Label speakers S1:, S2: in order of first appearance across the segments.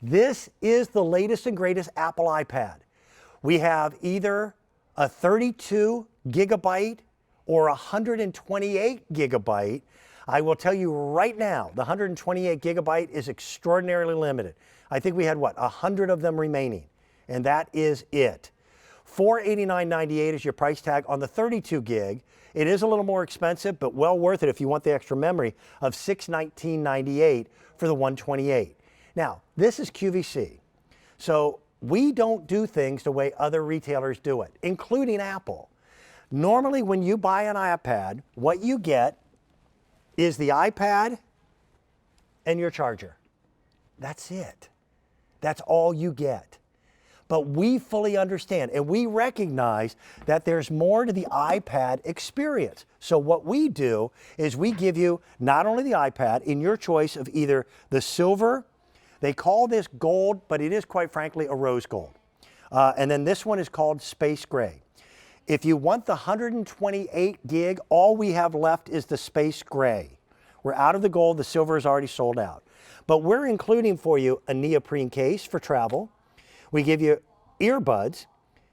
S1: This is the latest and greatest Apple iPad. We have either a 32 gigabyte or 128 gigabyte. I will tell you right now, the 128 gigabyte is extraordinarily limited. I think we had, 100 of them remaining, and that is it. $489.98 is your price tag on the 32 gig. It is a little more expensive, but well worth it if you want the extra memory of $619.98 for the 128. Now, this is QVC, so we don't do things the way other retailers do it, including Apple. Normally, when you buy an iPad, what you get is the iPad and your charger. That's it. That's all you get. But we fully understand and we recognize that there's more to the iPad experience. So what we do is we give you not only the iPad in your choice of either the silver, they call this gold, but it is quite frankly a rose gold. And then this one is called space gray. If you want the 128 gig, all we have left is the space gray. We're out of the gold, the silver is already sold out. But we're including for you a neoprene case for travel. We give you earbuds.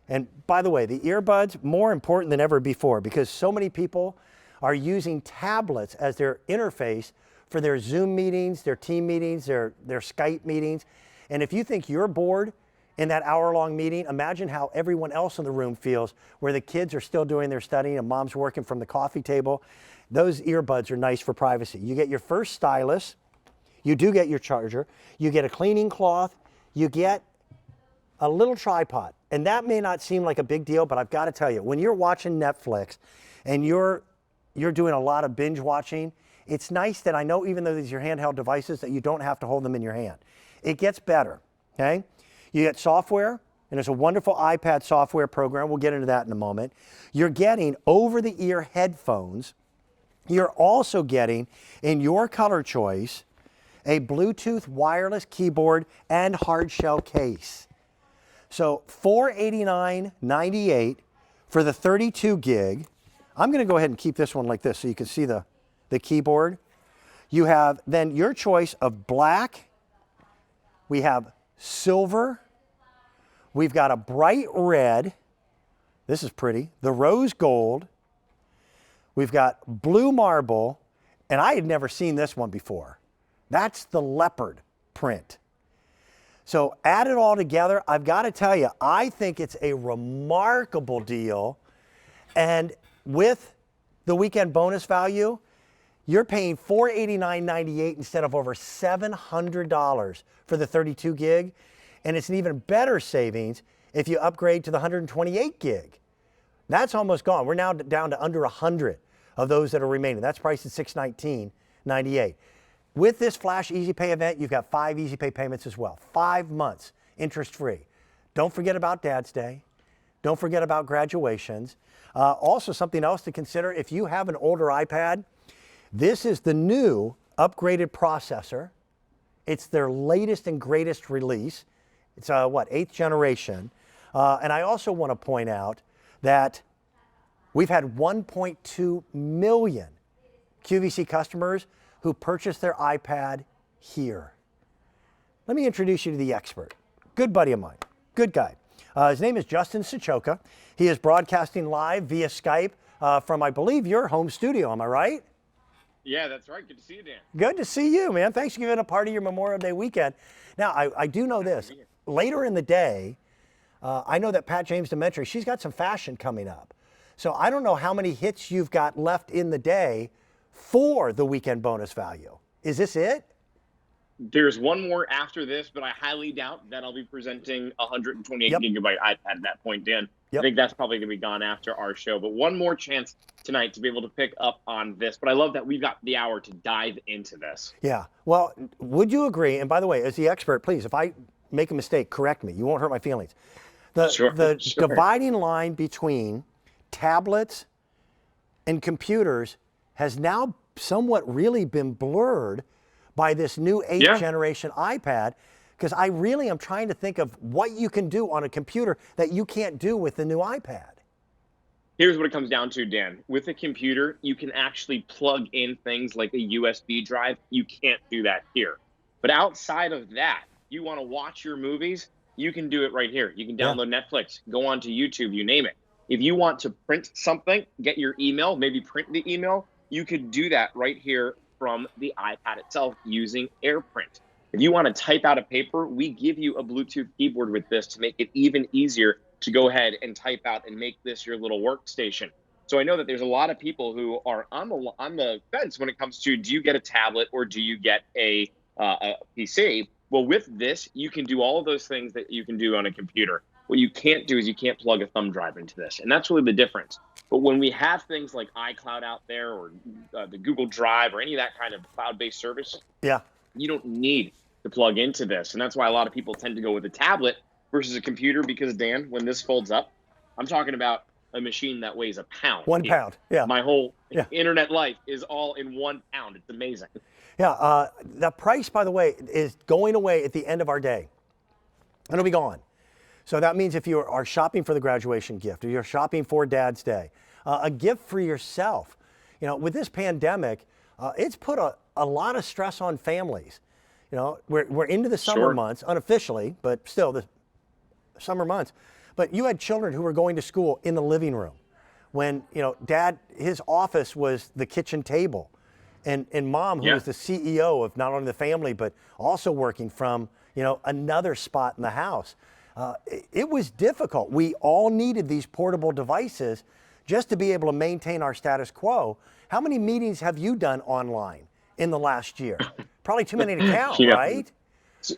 S1: And by the way, the earbuds, more important than ever before because so many people are using tablets as their interface for their Zoom meetings, their team meetings, their Skype meetings. And if you think you're bored in that hour-long meeting, imagine how everyone else in the room feels where the kids are still doing their studying and mom's working from the coffee table. Those earbuds are nice for privacy. You get your first stylus. You do get your charger. You get a cleaning cloth. You get a little tripod. And that may not seem like a big deal, but I've got to tell you, when you're watching Netflix and you're doing a lot of binge watching, it's nice that I know even though these are handheld devices that you don't have to hold them in your hand. It gets better, okay? You get software, and there's a wonderful iPad software program. We'll get into that in a moment. You're getting over-the-ear headphones. You're also getting, in your color choice, a Bluetooth wireless keyboard and hard shell case. So $489.98 for the 32 gig. I'm going to go ahead and keep this one like this so you can see the keyboard. You have then your choice of black. We have silver. We've got a bright red. This is pretty. The rose gold. We've got blue marble. And I had never seen this one before. That's the leopard print. So add it all together, I've got to tell you, I think it's a remarkable deal. And with the weekend bonus value, you're paying $489.98 instead of over $700 for the 32 gig. And it's an even better savings if you upgrade to the 128 gig. That's almost gone. We're now down to under 100 of those that are remaining. That's priced at $619.98. With this Flash Easy Pay event, you've got 5 Easy Pay payments as well. 5 months, interest-free. Don't forget about Dad's Day. Don't forget about graduations. Also, something else to consider, if you have an older iPad, this is the new upgraded processor. It's their latest and greatest release. It's, 8th generation. And I also want to point out that we've had 1.2 million QVC customers who purchased their iPad here. Let me introduce you to the expert. Good buddy of mine, good guy. His name is Justin Sichoka. He is broadcasting live via Skype from, I believe, your home studio. Am I right?
S2: Yeah, that's right. Good to see you, Dan.
S1: Good to see you, man. Thanks for giving a part of your Memorial Day weekend. Now, I do know this. Later in the day, I know that Pat James Demetri, she's got some fashion coming up. So I don't know how many hits you've got left in the day for the weekend bonus value. Is this it?
S2: There's one more after this, but I highly doubt that I'll be presenting a 128 gigabyte iPad at that point, Dan. I think that's probably going to be gone after our show. But one more chance tonight to be able to pick up on this. But I love that we've got the hour to dive into this.
S1: Yeah. Well, would you agree? And by the way, as the expert, please, if I make a mistake, correct me. You won't hurt my feelings. The dividing line between tablets and computers has now somewhat really been blurred by this new 8th generation iPad, because I really am trying to think of what you can do on a computer that you can't do with the new iPad.
S2: Here's what it comes down to, Dan. With a computer, you can actually plug in things like a USB drive. You can't do that here. But outside of that, You want to watch your movies, you can do it right here. You can download Netflix, go onto YouTube, you name it. If you want to print something, get your email, maybe print the email, you could do that right here from the iPad itself using AirPrint. If you want to type out a paper, we give you a Bluetooth keyboard with this to make it even easier to go ahead and type out and make this your little workstation. So I know that there's a lot of people who are on the fence when it comes to, do you get a tablet or do you get a PC? Well, with this, you can do all of those things that you can do on a computer. What you can't do is you can't plug a thumb drive into this, and that's really the difference. But when we have things like iCloud out there, or the Google Drive, or any of that kind of cloud-based service, you don't need to plug into this. And that's why a lot of people tend to go with a tablet versus a computer, because, Dan, when this folds up, I'm talking about a machine that weighs a pound.
S1: 1 pound,
S2: My whole internet life is all in 1 pound. It's amazing.
S1: Yeah, the price, by the way, is going away at the end of our day. It'll be gone. So that means if you are shopping for the graduation gift, or you're shopping for Dad's Day, a gift for yourself, with this pandemic, it's put a lot of stress on families. We're into the summer months, unofficially, but still the summer months. But you had children who were going to school in the living room when, Dad, his office was the kitchen table. And Mom, who was the CEO of not only the family, but also working from, another spot in the house. It was difficult. We all needed these portable devices just to be able to maintain our status quo. How many meetings have you done online in the last year? Probably too many to count, right?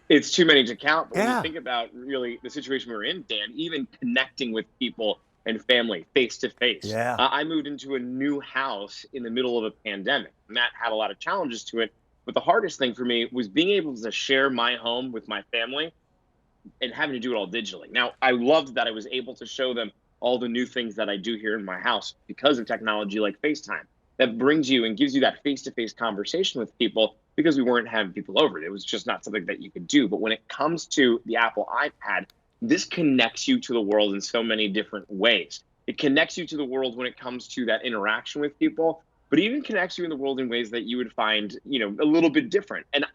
S2: It's too many to count. But when you think about really the situation we were in, Dan, even connecting with people and family face to face. I moved into a new house in the middle of a pandemic, and that had a lot of challenges to it. But the hardest thing for me was being able to share my home with my family and having to do it all digitally. Now, I loved that I was able to show them all the new things that I do here in my house because of technology like FaceTime. That brings you and gives you that face-to-face conversation with people, because we weren't having people over. It was just not something that you could do. But when it comes to the Apple iPad, this connects you to the world in so many different ways. It connects you to the world when it comes to that interaction with people, but even connects you in the world in ways that you would find, a little bit different. And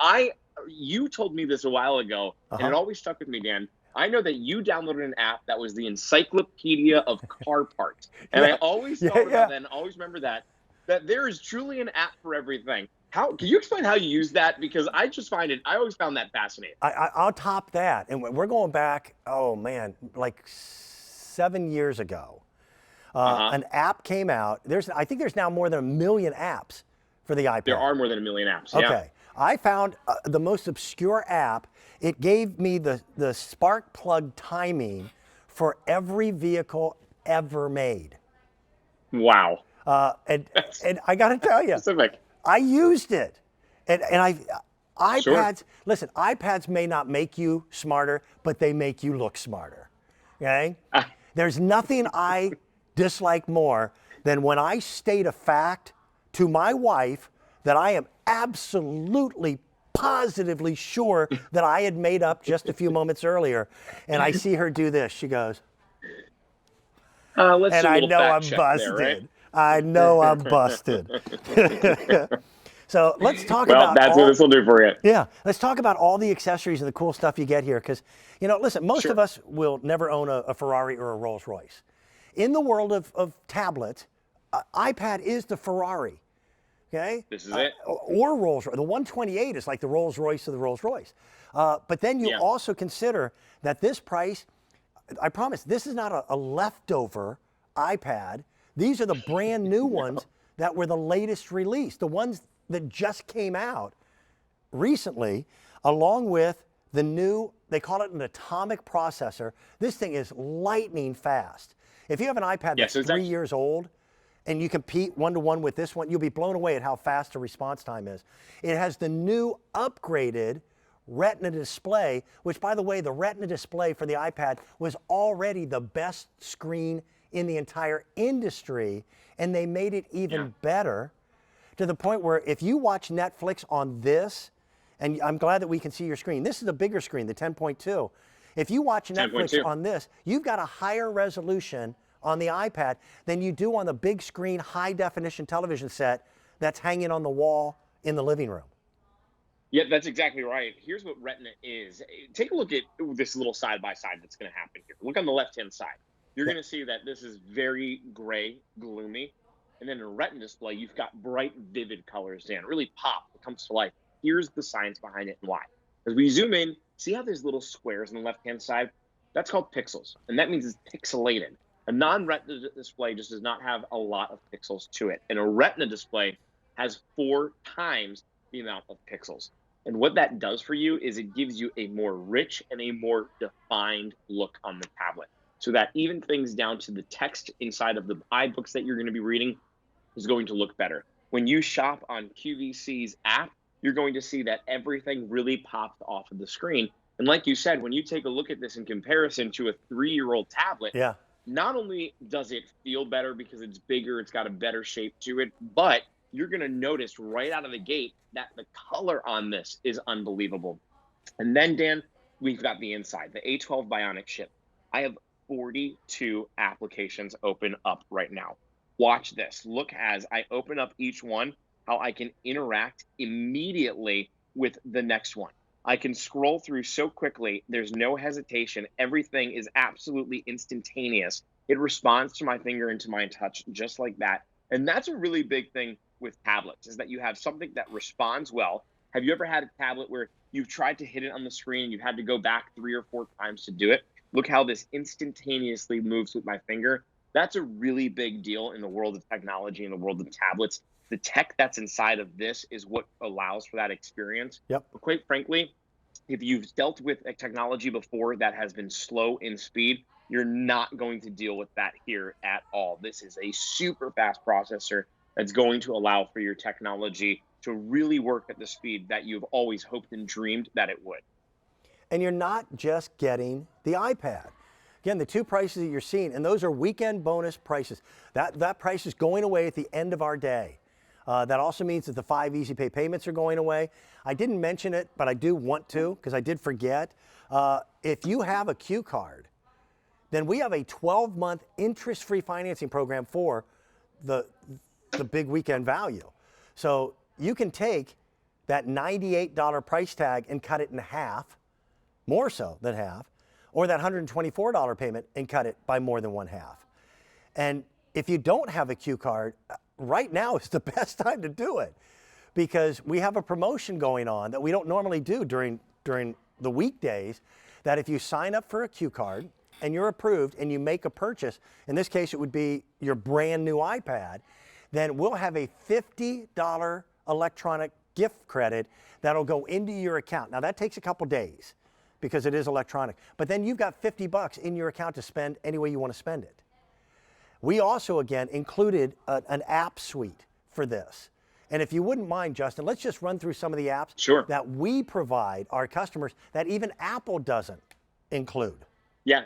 S2: you told me this a while ago, and it always stuck with me, Dan. I know that you downloaded an app that was the encyclopedia of car parts. And I always thought about that and always remember that there is truly an app for everything. Can you explain how you use that? Because I always found that fascinating.
S1: I'll top that. And we're going back, like 7 years ago. An app came out. I think there's now more than 1 million apps for the iPad.
S2: There are more than 1 million apps.
S1: Okay. I found the most obscure app. It gave me the spark plug timing for every vehicle ever made.
S2: Wow.
S1: And I got to tell you,
S2: specific.
S1: I used it. And iPads, listen, iPads may not make you smarter, but they make you look smarter. Okay? There's nothing I dislike more than when I state a fact to my wife that I am absolutely positively sure that I had made up just a few moments earlier, and I see her do this. She goes,
S2: let's
S1: and
S2: do a
S1: I
S2: little
S1: know
S2: fact
S1: I'm
S2: check
S1: busted.
S2: there, right?
S1: I know I'm busted. So let's talk about.
S2: That's what this will do for you.
S1: Yeah, let's talk about all the accessories and the cool stuff you get here. Because, listen, most of us will never own a Ferrari or a Rolls Royce. In the world of tablets, iPad is the Ferrari. Okay?
S2: This is it.
S1: Or Rolls Royce. The 128 is like the Rolls Royce of the Rolls Royce. But then you also consider that this price, I promise, this is not a leftover iPad. These are the brand new ones that were the latest release, the ones that just came out recently, along with the new, they call it an atomic processor. This thing is lightning fast. If you have an iPad that's 3 years old and you compete one-to-one with this one, you'll be blown away at how fast the response time is. It has the new upgraded Retina display, which, by the way, the Retina display for the iPad was already the best screen in the entire industry, and they made it even better to the point where if you watch Netflix on this, and I'm glad that we can see your screen. This is a bigger screen, the 10.2. If you watch Netflix on this, you've got a higher resolution on the iPad than you do on the big screen, high definition television set that's hanging on the wall in the living room.
S2: Yeah, that's exactly right. Here's what Retina is. Take a look at this little side by side that's going to happen here. Look on the left hand side. You're
S1: Yep.
S2: going to see that this is very gray, gloomy. And then in a Retina display, you've got bright, vivid colors, Dan. It really pop. It comes to life. Here's the science behind it and why. As we zoom in, see how there's little squares on the left hand side? That's called pixels. And that means it's pixelated. A non Retina display just does not have a lot of pixels to it. And a Retina display has 4 times the amount of pixels. And what that does for you is it gives you a more rich and a more defined look on the tablet. So that even things down to the text inside of the iBooks that you're going to be reading is going to look better. When you shop on QVC's app, you're going to see that everything really pops off of the screen. And like you said, when you take a look at this in comparison to a 3-year-old tablet,
S1: Yeah.
S2: not only does it feel better because it's bigger, it's got a better shape to it, but you're going to notice right out of the gate that the color on this is unbelievable. And then, Dan, we've got the inside, the A12 Bionic chip. I have 42 applications open up right now. Watch this. Look as I open up each one, how I can interact immediately with the next one. I can scroll through so quickly. There's no hesitation. Everything is absolutely instantaneous. It responds to my finger and to my touch just like that. And that's a really big thing with tablets, is that you have something that responds well. Have you ever had a tablet where you've tried to hit it on the screen and you've had to go back 3 or 4 times to do it? Look how this instantaneously moves with my finger. That's a really big deal in the world of technology, in the world of tablets. The tech that's inside of this is what allows for that experience.
S1: Yep.
S2: But quite frankly, if you've dealt with a technology before that has been slow in speed, you're not going to deal with that here at all. This is a super fast processor that's going to allow for your technology to really work at the speed that you've always hoped and dreamed that it would.
S1: And you're not just getting the iPad. Again, the 2 prices that you're seeing, and those are weekend bonus prices. That price is going away at the end of our day. That also means that the 5 Easy Pay payments are going away. I didn't mention it, but I do want to because I did forget. If you have a Q card, then we have a 12-month interest-free financing program for the big weekend value. So you can take that $98 price tag and cut it in half, more so than half, or that $124 payment and cut it by more than 1/2. And if you don't have a Q card, right now is the best time to do it because we have a promotion going on that we don't normally do during the weekdays, that if you sign up for a Q card and you're approved and you make a purchase, in this case it would be your brand new iPad, then we'll have a $50 electronic gift credit that'll go into your account. Now that takes a couple days because it is electronic, but then you've got $50 in your account to spend any way you want to spend it. We also, again, included an app suite for this. And if you wouldn't mind, Justin, let's just run through some of the apps that we provide our customers that even Apple doesn't include.
S2: Yeah.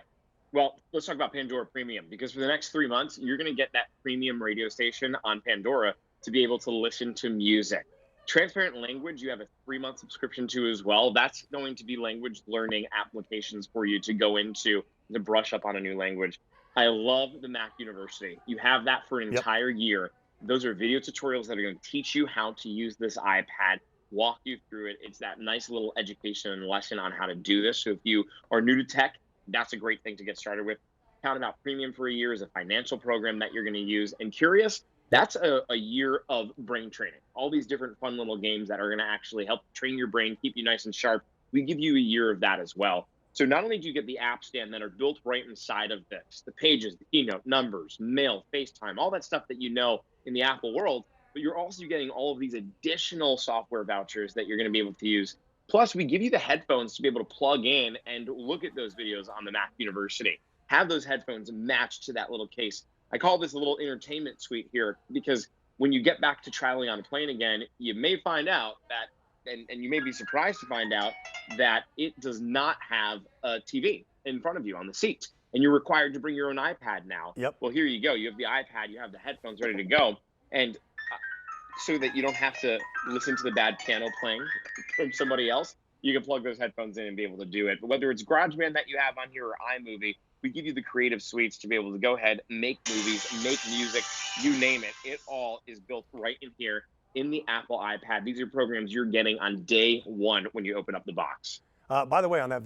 S2: Well, let's talk about Pandora Premium, because for the next 3 months, you're going to get that premium radio station on Pandora to be able to listen to music. Transparent Language, you have a 3-month subscription to as well. That's going to be language learning applications for you to go into to brush up on a new language. I love the Mac University. You have that for an entire year. Those are video tutorials that are going to teach you how to use this iPad, walk you through it. It's that nice little education and lesson on how to do this. So if you are new to tech, that's a great thing to get started with. Count Out Premium for a year is a financial program that you're going to use. And Curious, that's a year of brain training. All these different fun little games that are going to actually help train your brain, keep you nice and sharp. We give you a year of that as well. So not only do you get the apps, Dan, that are built right inside of this, the Pages, the Keynote, Numbers, Mail, FaceTime, all that stuff that you know in the Apple world, but you're also getting all of these additional software vouchers that you're going to be able to use. Plus, we give you the headphones to be able to plug in and look at those videos on the Mac University. Have those headphones matched to that little case. I call this a little entertainment suite here because when you get back to traveling on a plane again, you may find out that, and you may be surprised to find out that it does not have a TV in front of you on the seat. And you're required to bring your own iPad now. Well, here you go. You have the iPad, you have the headphones ready to go. And so that you don't have to listen to the bad piano playing from somebody else, you can plug those headphones in and be able to do it. But whether it's GarageBand that you have on here or iMovie, we give you the creative suites to be able to go ahead, make movies, make music, you name it. It all is built right in here in the Apple iPad. These are programs you're getting on day one when you open up the box.
S1: By the way, on that